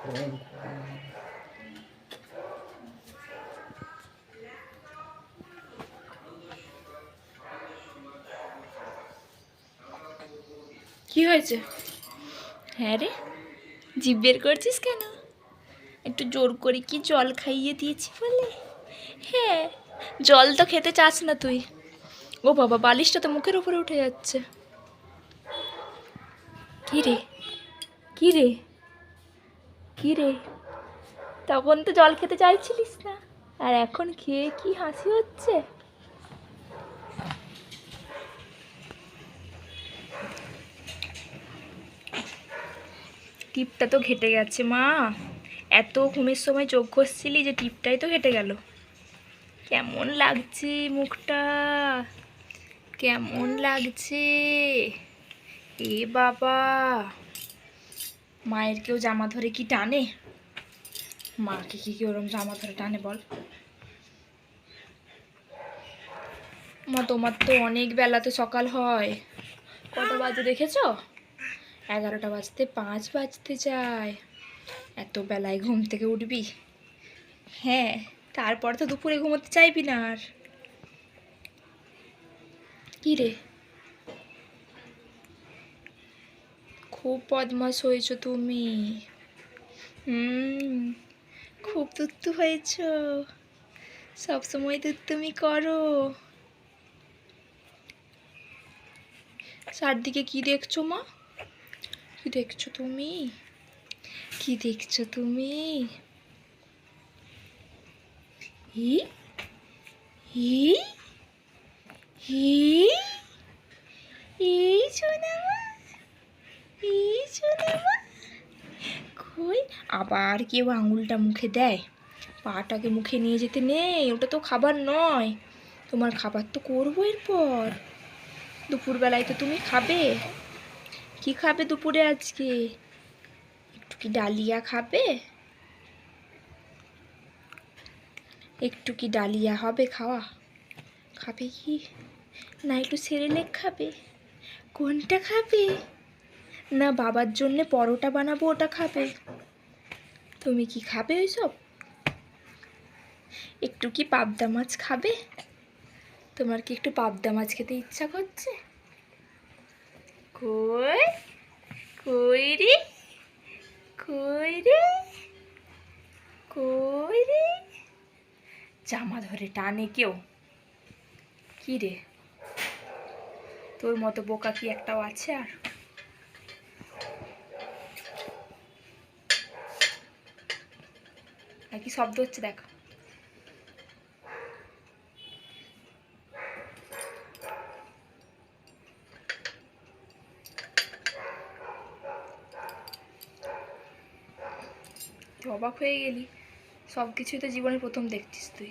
কি হয়েছে? হ্যাঁ রে, জিভ বের করছিস কেন? একটু জোর করে কি জল খাইয়ে দিয়েছি বলে? হ্যাঁ, জল তো খেতে চাস না তুই। ও বাবা, বালিশটা তো মুখের উপরে উঠে যাচ্ছে। কি রে, কি রে, কি রে? তখন তো জল খেতে চাইছিলিস না, আর এখন খেয়ে কি হাসি হচ্ছে? টিপটা তো ঘেটে গেছে মা। এত ঘুমের সময় চোখ ঘষছিলি যে টিপটাই তো ঘেটে গেল। কেমন লাগছে মুখটা, কেমন লাগছে? এ বাবা, মায়ের কেউ জামা ধরে কি টানে? মাকে কি ওরম জামা ধরে টানে বল? মা, তোমার তো অনেক বেলাতে সকাল হয়। কটা বাজে দেখেছো? 11টা বাজতে 5 বাজতে যায়। এত বেলায় ঘুম থেকে উঠবি? হ্যাঁ, তারপর তো দুপুরে ঘুমোতে চাইবি না আর। কি রে, খুব বদমাশ হয়েছো তুমি। খুব দুত্তু হয়েছ, সবসময় দুত্তুমি করো। চারদিকে কি দেখছো মা? কি দেখছো তুমি? কি দেখছো তুমি? হি হি হি, এই সোনামা, এই সোনামা। কই, আবার কেউ আঙুলটা মুখে দেয়? পাটাকে মুখে নিয়ে যেতে নেই, ওটা তো খাবার নয়। তোমার খাবার তো করবো এরপর। দুপুরবেলায় তো তুমি খাবে। কি খাবে দুপুরে আজকে? একটু কি ডালিয়া খাবে? একটু কি ডালিয়া হবে খাওয়া? খাবে কি না একটু সেরেলেক খাবে? কোনটা খাবে? না বাবার জন্যে পরোটা বানাবো ওটা খাবে? তুমি কি খাবে ওইসব? একটু কি পাবদা মাছ খাবে? তোমার কি একটু পাবদা মাছ খেতে ইচ্ছা করছে? কই, কই রে, কই রে, কই রে? জামা ধরে টানে কেউ? কি রে, তোর মতো বোকা কি একটাও আছে আর? আর কি শব্দ হচ্ছে দেখ। তুই অবাক হয়ে গেলি? সব কিছুই তো জীবনে প্রথম দেখছিস তুই।